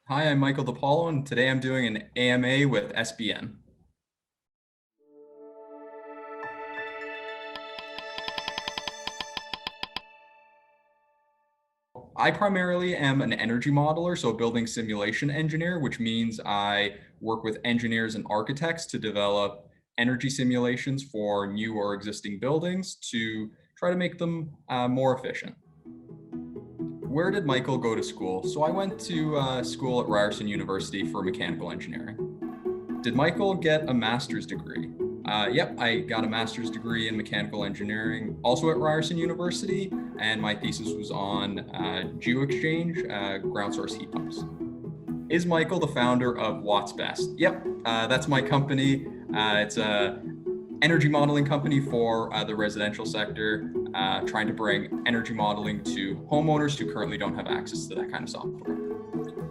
Hi, I'm Michael DiPaolo, and today I'm doing an AMA with SBN. I primarily am an energy modeler, so a building simulation engineer, which means I work with engineers and architects to develop energy simulations for new or existing buildings to try to make them more efficient. Where did Michael go to school? So I went to school at Ryerson University for mechanical engineering. Did Michael get a master's degree? Yep, I got a master's degree in mechanical engineering, also at Ryerson University, and my thesis was on GeoExchange, ground source heat pumps. Is Michael the founder of What's Best? Yep, that's my company. It's a energy modeling company for the residential sector, trying to bring energy modeling to homeowners who currently don't have access to that kind of software.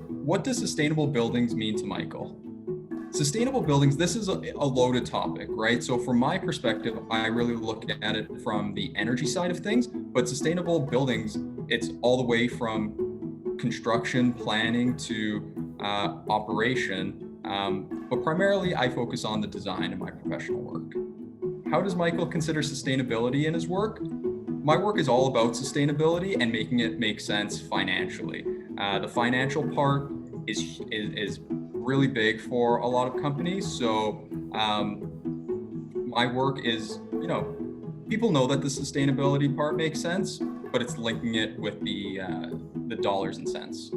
What does sustainable buildings mean to Michael? Sustainable buildings, this is a loaded topic, right? So from my perspective, I really look at it from the energy side of things, but sustainable buildings, it's all the way from construction, planning to operation. But primarily I focus on the design of my professional work. How does Michael consider sustainability in his work? My work is all about sustainability and making it make sense financially. The financial part is really big for a lot of companies. So my work is, people know that the sustainability part makes sense, but it's linking it with the dollars and cents.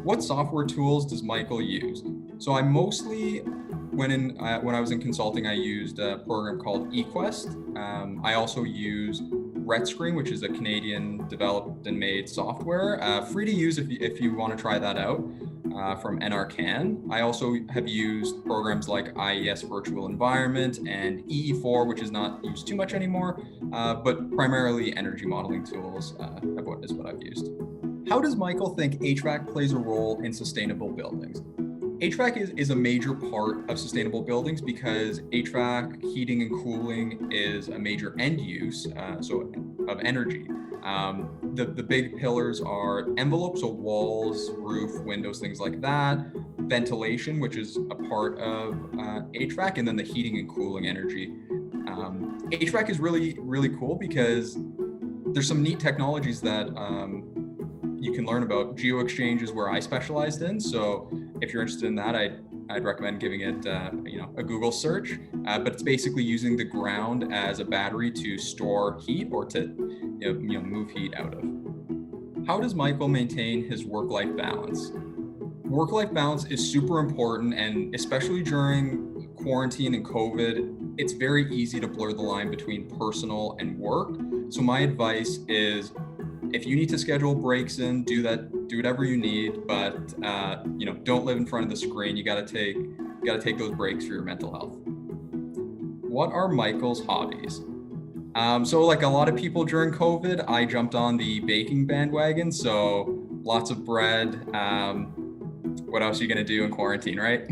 What software tools does Michael use? So I mostly, when I was in consulting, I used a program called eQuest. I also use RetScreen, which is a Canadian developed and made software, free to use if you want to try that out, from NRCan. I also have used programs like IES Virtual Environment and EE4, which is not used too much anymore, but primarily energy modeling tools is what I've used. How does Michael think HVAC plays a role in sustainable buildings? HVAC is a major part of sustainable buildings because HVAC, heating and cooling, is a major end use of energy. The big pillars are envelopes, so walls, roof, windows, things like that. Ventilation, which is a part of HVAC, and then the heating and cooling energy. HVAC is really, really cool because there's some neat technologies that you can learn about. GeoExchange is where I specialized in, so if you're interested in that, I'd recommend giving it a Google search. But it's basically using the ground as a battery to store heat or to move heat out of. How does Michael maintain his work-life balance? Work-life balance is super important, and especially during quarantine and COVID, it's very easy to blur the line between personal and work. So my advice is, if you need to schedule breaks in, do whatever you need, but don't live in front of the screen. You gotta take those breaks for your mental health. What are Michael's hobbies? So like a lot of people during COVID, I jumped on the baking bandwagon. So lots of bread. What else are you gonna do in quarantine, right?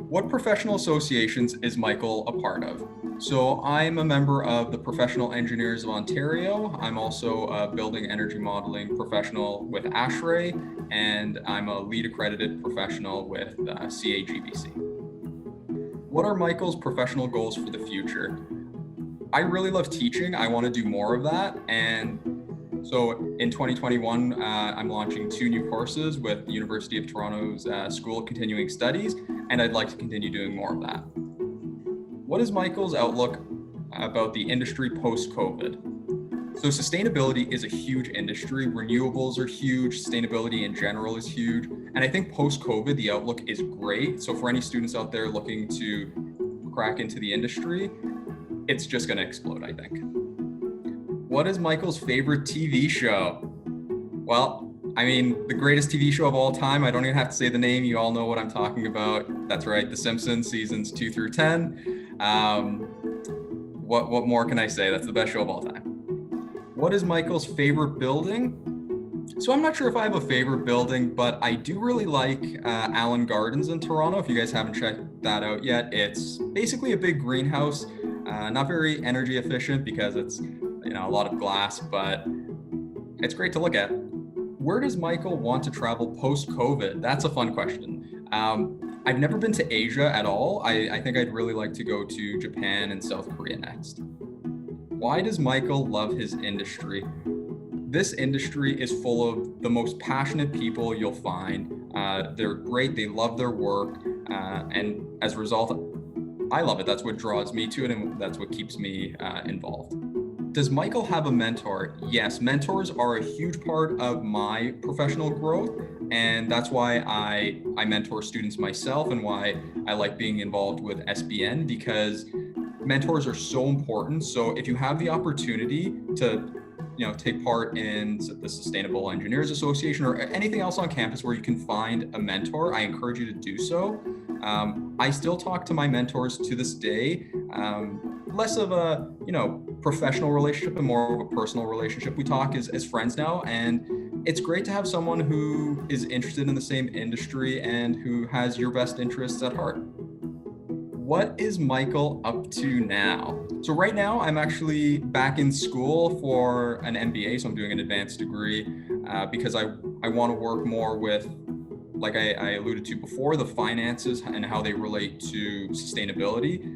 What professional associations is Michael a part of? So I'm a member of the Professional Engineers of Ontario. I'm also a building energy modeling professional with ASHRAE, and I'm a lead accredited professional with CAGBC. What are Michael's professional goals for the future? I really love teaching. I want to do more of that. And so in 2021, I'm launching 2 new courses with the University of Toronto's School of Continuing Studies, and I'd like to continue doing more of that. What is Michael's outlook about the industry post-COVID? So sustainability is a huge industry. Renewables are huge. Sustainability in general is huge. And I think post-COVID, the outlook is great. So for any students out there looking to crack into the industry, it's just going to explode, I think. What is Michael's favorite TV show? Well, I mean, the greatest TV show of all time. I don't even have to say the name. You all know what I'm talking about. That's right. The Simpsons, seasons 2 through 10. What more can I say? That's the best show of all time. What is Michael's favorite building? So I'm not sure if I have a favorite building, but I do really like Allen Gardens in Toronto. If you guys haven't checked that out yet, it's basically a big greenhouse. Not very energy efficient because it's a lot of glass, but it's great to look at. Where does Michael want to travel post-COVID? That's a fun question. I've never been to Asia at all. I think I'd really like to go to Japan and South Korea next. Why does Michael love his industry? This industry is full of the most passionate people you'll find. They're great, they love their work, and as a result, I love it. That's what draws me to it, and that's what keeps me involved. Does Michael have a mentor? Yes, mentors are a huge part of my professional growth, and that's why I mentor students myself and why I like being involved with SBN, because mentors are so important. So if you have the opportunity to take part in the Sustainable Engineers Association or anything else on campus where you can find a mentor, I encourage you to do so. I still talk to my mentors to this day, less of a professional relationship and more of a personal relationship. We talk as friends now, and it's great to have someone who is interested in the same industry and who has your best interests at heart. What is Michael up to now? So right now, I'm actually back in school for an MBA, so I'm doing an advanced degree because I want to work more with, like I alluded to before, the finances and how they relate to sustainability.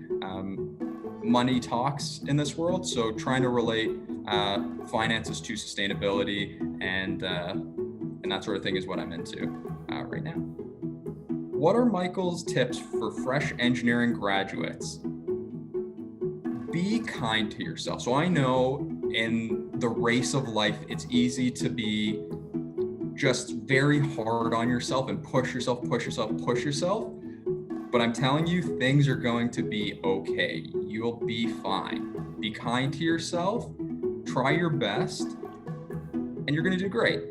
Money talks in this world, so trying to relate finances to sustainability and that sort of thing is what I'm into right now. What are Michael's tips for fresh engineering graduates? Be kind to yourself. So I know in the race of life, it's easy to be just very hard on yourself and push yourself. But I'm telling you, things are going to be okay. You'll be fine. Be kind to yourself, try your best, and you're going to do great.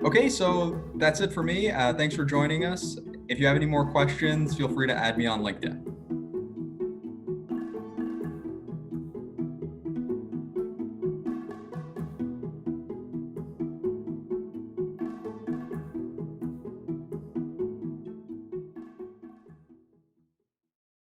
Okay, so that's it for me. Thanks for joining us. If you have any more questions, feel free to add me on LinkedIn.